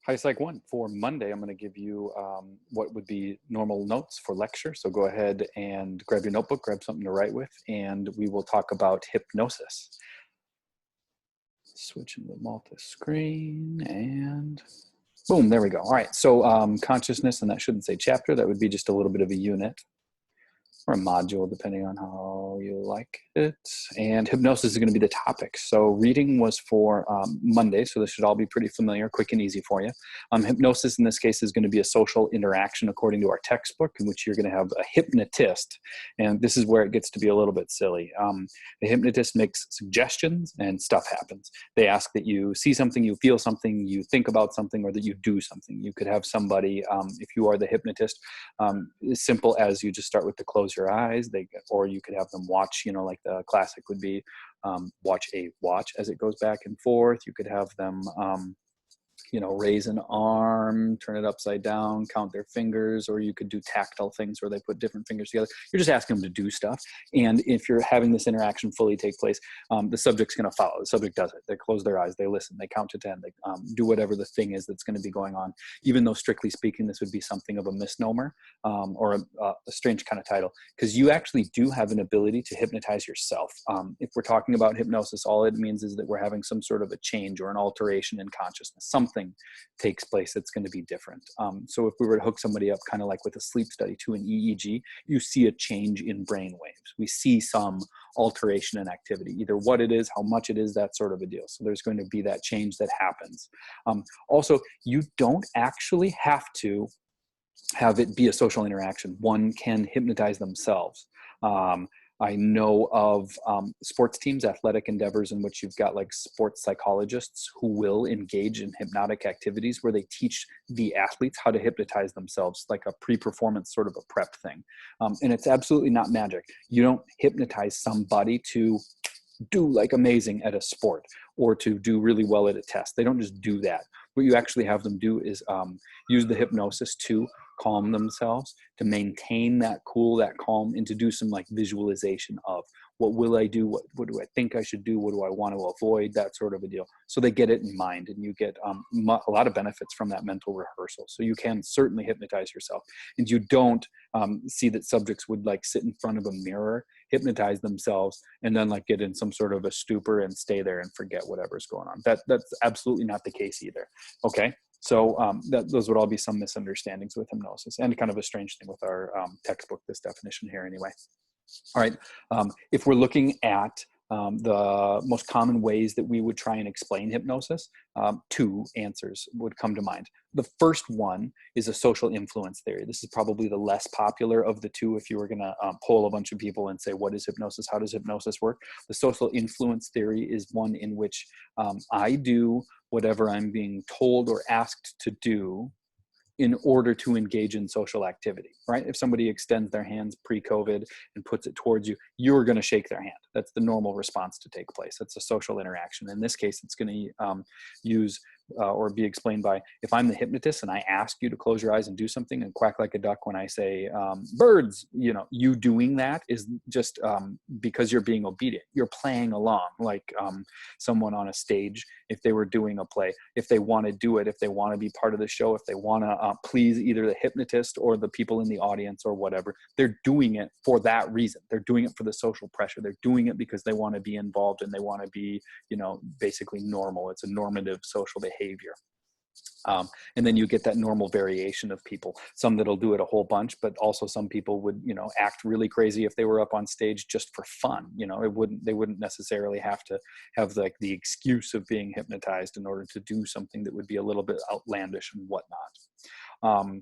Hi, Psych One. For Monday, I'm going to give you what would be normal notes for lecture. So go ahead and grab your notebook, grab something to write with, and we will talk about hypnosis. Switch into multi-screen and boom, there we go. All right, so consciousness, and that shouldn't say chapter. That would be just a little bit of a unit or a module, depending on how you like it. And hypnosis is going to be the topic. So reading was for Monday, so this should all be pretty familiar, quick and easy for you. Hypnosis in this case is going to be a social interaction according to our textbook, in which you're going to have a hypnotist. And this is where it gets to be a little bit silly. The hypnotist makes suggestions and stuff happens. They ask that you see something, you feel something, you think about something, or that you do something. You could have somebody, if you are the hypnotist, as simple as you just start with the close your eyes, or you could have them watch, like the classic would be watch a watch as it goes back and forth. You could have them raise an arm, turn it upside down, count their fingers, or you could do tactile things where they put different fingers together. You're just asking them to do stuff. And if you're having this interaction fully take place, the subject's going to follow. The subject does it. They close their eyes, they listen, they count to 10, they do whatever the thing is that's going to be going on. Even though strictly speaking, this would be something of a misnomer or a strange kind of title, because you actually do have an ability to hypnotize yourself. If we're talking about hypnosis, all it means is that we're having some sort of a change or an alteration in consciousness. Something takes place that's going to be different. So if we were to hook somebody up kind of like with a sleep study to an EEG, you see a change in brain waves. We see some alteration in activity, either what it is, how much it is, that sort of a deal. So there's going to be that change that happens. Also, you don't actually have to have it be a social interaction. One can hypnotize themselves. I know of sports teams, athletic endeavors in which you've got like sports psychologists who will engage in hypnotic activities where they teach the athletes how to hypnotize themselves, like a pre-performance sort of a prep thing. And it's absolutely not magic. You don't hypnotize somebody to do like amazing at a sport or to do really well at a test. They don't just do that. What you actually have them do is use the hypnosis to calm themselves, to maintain that cool, that calm, and to do some like visualization of what will I do? What do I think I should do? What do I want to avoid? That sort of a deal. So they get it in mind, and you get a lot of benefits from that mental rehearsal. So you can certainly hypnotize yourself, and you don't see that subjects would like sit in front of a mirror, hypnotize themselves, and then like get in some sort of a stupor and stay there and forget whatever's going on. That's absolutely not the case either. Okay. So those would all be some misunderstandings with hypnosis, and kind of a strange thing with our textbook, this definition here anyway. All right, if we're looking at the most common ways that we would try and explain hypnosis, two answers would come to mind. The first one is a social influence theory. This is probably the less popular of the two. If you were going to poll a bunch of people and say, what is hypnosis? How does hypnosis work? The social influence theory is one in which I do whatever I'm being told or asked to do in order to engage in social activity, right? If somebody extends their hands pre-COVID and puts it towards you, you're going to shake their hand. That's the normal response to take place. That's a social interaction. In this case, it's going to use or be explained by, if I'm the hypnotist and I ask you to close your eyes and do something and quack like a duck when I say birds, you doing that is just because you're being obedient. You're playing along like someone on a stage, if they were doing a play, if they want to do it, if they want to be part of the show, if they want to please either the hypnotist or the people in the audience or whatever, they're doing it for that reason. They're doing it for the social pressure. They're doing it because they want to be involved and they want to be, basically normal. It's a normative social behavior. And then you get that normal variation of people, some that'll do it a whole bunch, but also some people would, act really crazy if they were up on stage just for fun. They wouldn't necessarily have to have like the excuse of being hypnotized in order to do something that would be a little bit outlandish and whatnot.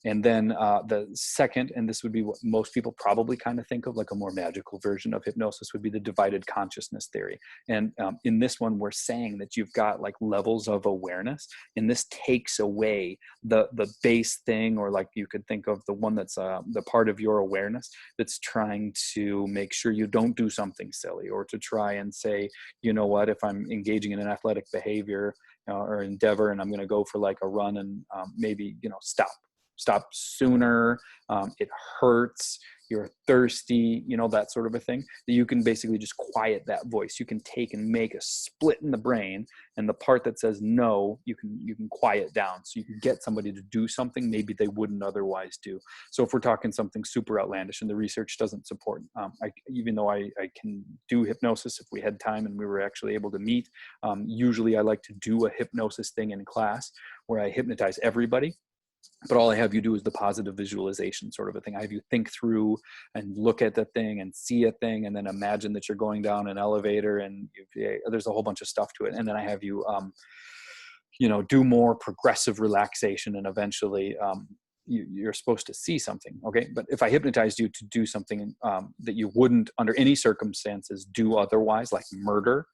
And then the second, and this would be what most people probably kind of think of like a more magical version of hypnosis, would be the divided consciousness theory. And in this one, we're saying that you've got like levels of awareness, and this takes away the base thing, or like you could think of the one that's the part of your awareness that's trying to make sure you don't do something silly, or to try and say, what, if I'm engaging in an athletic behavior or endeavor and I'm going to go for like a run and maybe, stop sooner, it hurts, you're thirsty, you know, that sort of a thing, that you can basically just quiet that voice. You can take and make a split in the brain, and the part that says no, you can quiet down, so you can get somebody to do something maybe they wouldn't otherwise do. So if we're talking something super outlandish and the research doesn't support, even though I can do hypnosis if we had time and we were actually able to meet, usually I like to do a hypnosis thing in class where I hypnotize everybody. But all I have you do is the positive visualization sort of a thing. I have you think through and look at the thing and see a thing, and then imagine that you're going down an elevator, and there's a whole bunch of stuff to it. And then I have you, you know, do more progressive relaxation, and eventually you're supposed to see something. Okay. But if I hypnotized you to do something that you wouldn't under any circumstances do otherwise, like murder,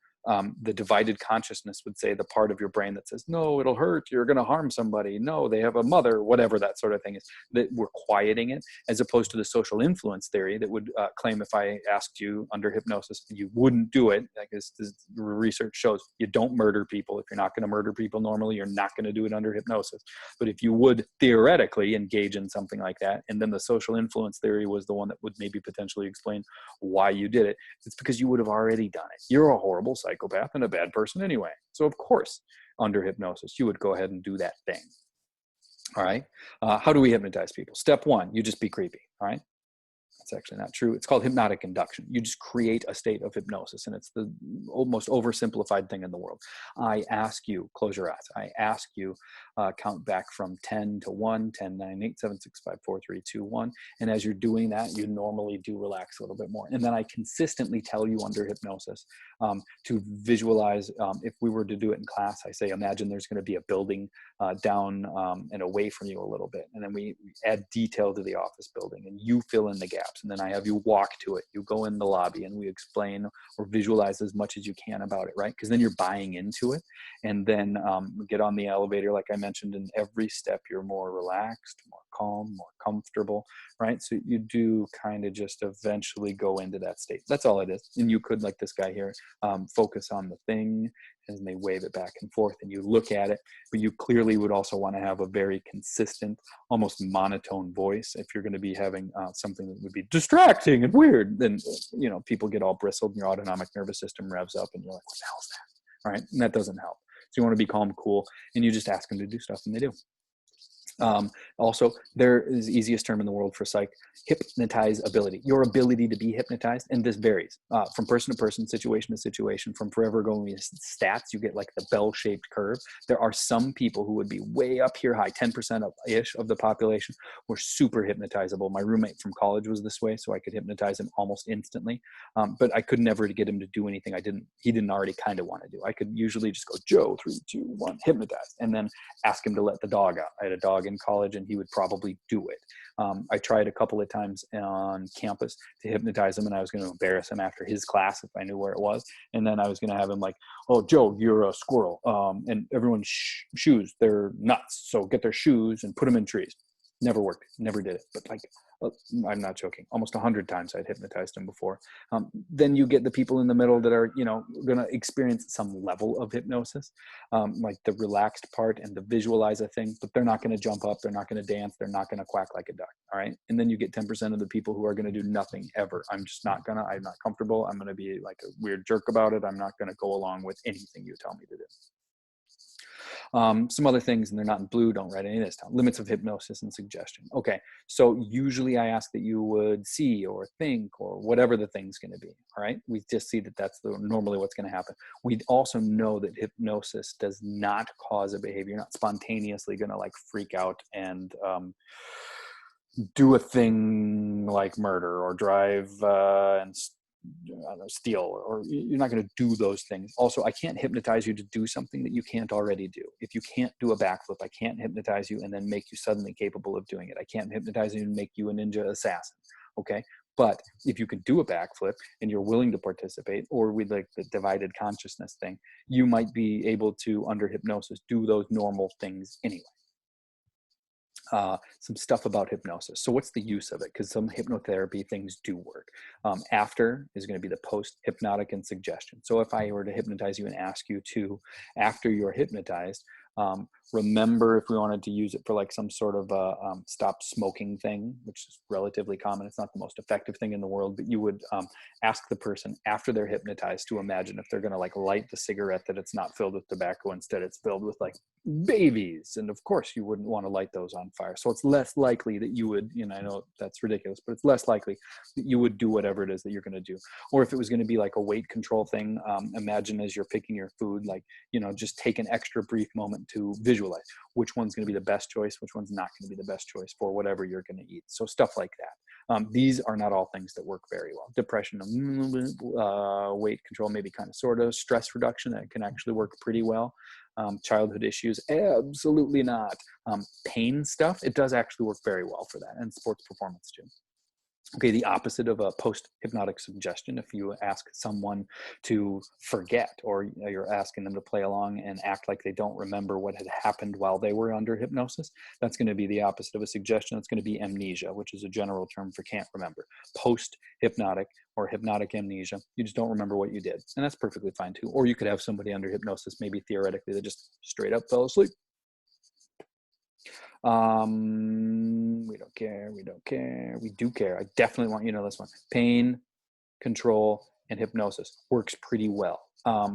the divided consciousness would say the part of your brain that says, no, it'll hurt, you're going to harm somebody, no, they have a mother, whatever that sort of thing is, that we're quieting it, as opposed to the social influence theory that would claim if I asked you under hypnosis, you wouldn't do it. Like this research shows you don't murder people. If you're not going to murder people normally, you're not going to do it under hypnosis. But if you would theoretically engage in something like that, and then the social influence theory was the one that would maybe potentially explain why you did it, it's because you would have already done it. You're a horrible psychopath and a bad person anyway. So of course, under hypnosis, you would go ahead and do that thing. All right. How do we hypnotize people? Step one, you just be creepy. All right. That's actually not true. It's called hypnotic induction. You just create a state of hypnosis, and it's the most oversimplified thing in the world. I ask you, close your eyes. I ask you, count back from 10 to 1, 10, 9, 8, 7, 6, 5, 4, 3, 2, 1. And as you're doing that, you normally do relax a little bit more. And then I consistently tell you under hypnosis to visualize. If we were to do it in class, I say, imagine there's going to be a building down and away from you a little bit. And then we add detail to the office building, and you fill in the gaps. And then I have you walk to it. You go in the lobby, and we explain or visualize as much as you can about it, right? Because then you're buying into it. And then get on the elevator, like I mentioned, in every step, you're more relaxed, more calm, more comfortable, right? So you do kind of just eventually go into that state. That's all it is. And you could, like this guy here, focus on the thing, and they wave it back and forth, and you look at it, but you clearly would also want to have a very consistent, almost monotone voice. If you're going to be having something that would be distracting and weird, then, you know, people get all bristled and your autonomic nervous system revs up, and you're like, what the hell is that? All right. And that doesn't help. So you want to be calm, cool, and you just ask them to do stuff, and they do. Also, there is the easiest term in the world for psych, hypnotize ability. Your ability to be hypnotized, and this varies from person to person, situation to situation. From forever going with stats, you get like the bell-shaped curve. There are some people who would be way up here high, 10%-ish of the population were super hypnotizable. My roommate from college was this way, so I could hypnotize him almost instantly. But I could never get him to do anything he didn't already kind of want to do. I could usually just go, Joe, 3, 2, 1, hypnotize, and then ask him to let the dog out. I had a dog in college, and he would probably do it. I tried a couple of times on campus to hypnotize him, and I was going to embarrass him after his class if I knew where it was. And then I was going to have him like, oh, Joe, you're a squirrel. And everyone's shoes, they're nuts. So get their shoes and put them in trees. Never worked. Never did it. But like, I'm not joking. Almost 100 times I'd hypnotized him before. Then you get the people in the middle that are, you know, going to experience some level of hypnosis, like the relaxed part and the visualize a thing, but they're not going to jump up. They're not going to dance. They're not going to quack like a duck. All right. And then you get 10% of the people who are going to do nothing ever. I'm not comfortable. I'm going to be like a weird jerk about it. I'm not going to go along with anything you tell me to do. Some other things, and they're not in blue, don't write any of this down. Limits of hypnosis and suggestion. Okay, so usually I ask that you would see or think or whatever the thing's going to be, all right? We just see that that's normally what's going to happen. We also know that hypnosis does not cause a behavior. You're not spontaneously going to like freak out and do a thing like murder or drive and steal, or you're not going to do those things. Also, I can't hypnotize you to do something that you can't already do. If you can't do a backflip, I can't hypnotize you and then make you suddenly capable of doing it. I can't hypnotize you and make you a ninja assassin. Okay. But if you can do a backflip and you're willing to participate, or with like the divided consciousness thing, you might be able to, under hypnosis, do those normal things anyway. Some stuff about hypnosis. So what's the use of it? Because some hypnotherapy things do work. After is going to be the post-hypnotic and suggestion. So if I were to hypnotize you and ask you to, after you're hypnotized, Remember, if we wanted to use it for like some sort of stop smoking thing, which is relatively common, it's not the most effective thing in the world, but you would ask the person after they're hypnotized to imagine if they're going to like light the cigarette, that it's not filled with tobacco, instead it's filled with like babies. And of course you wouldn't want to light those on fire. So it's less likely that you would, you know, I know that's ridiculous, but it's less likely that you would do whatever it is that you're going to do. Or if it was going to be like a weight control thing, imagine as you're picking your food, like, you know, just take an extra brief moment to visualize which one's going to be the best choice, which one's not going to be the best choice for whatever you're going to eat. So stuff like that. These are not all things that work very well. Depression, weight control, maybe kind of sort of. Stress reduction, that can actually work pretty well. Childhood issues, absolutely not. Pain stuff, it does actually work very well for that, and sports performance too. Okay, the opposite of a post-hypnotic suggestion, if you ask someone to forget, or you're asking them to play along and act like they don't remember what had happened while they were under hypnosis, that's going to be the opposite of a suggestion. It's going to be amnesia, which is a general term for can't remember. Post-hypnotic or hypnotic amnesia, you just don't remember what you did, and that's perfectly fine too. Or you could have somebody under hypnosis, maybe theoretically, that just straight up fell asleep. We don't care, we don't care, we do care. I definitely want you to know this one. Pain control and hypnosis works pretty well.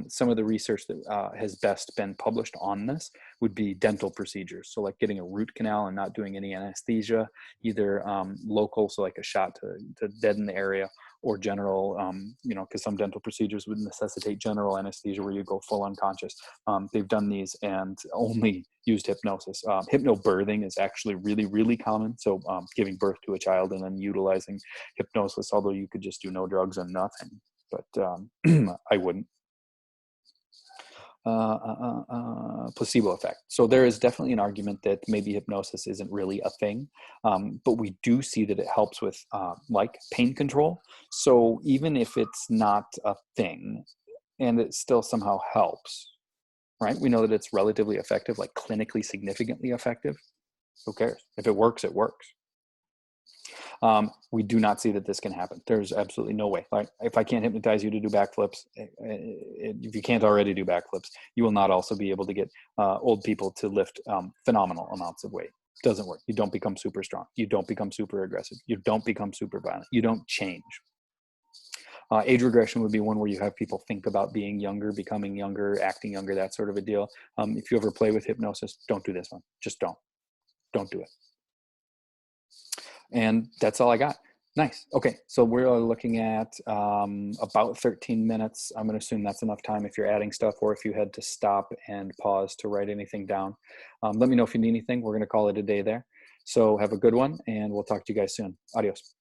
Some of the research that has best been published on this would be dental procedures. So like getting a root canal and not doing any anesthesia, either local, so like a shot to deaden the area, or general, you know, because some dental procedures would necessitate general anesthesia where you go full unconscious. They've done these and only used hypnosis. Hypnobirthing is actually really, really common. So giving birth to a child and then utilizing hypnosis, although you could just do no drugs and nothing, but I wouldn't. Placebo effect. So there is definitely an argument that maybe hypnosis isn't really a thing, but we do see that it helps with like pain control. So even if it's not a thing and it still somehow helps, right? We know that it's relatively effective, like clinically significantly effective. Who cares? If it works, it works. We do not see that this can happen. There's absolutely no way. Like if I can't hypnotize you to do backflips, if you can't already do backflips, you will not also be able to get old people to lift phenomenal amounts of weight. Doesn't work. You don't become super strong. You don't become super aggressive. You don't become super violent. You don't change. Age regression would be one where you have people think about being younger, becoming younger, acting younger, that sort of a deal. If you ever play with hypnosis, don't do this one. Just don't. Don't do it. And that's all I got. Nice. Okay, so we're looking at about 13 minutes. I'm going to assume that's enough time if you're adding stuff, or if you had to stop and pause to write anything down. Let me know if you need anything. We're going to call it a day there. So have a good one, and we'll talk to you guys soon. Adios.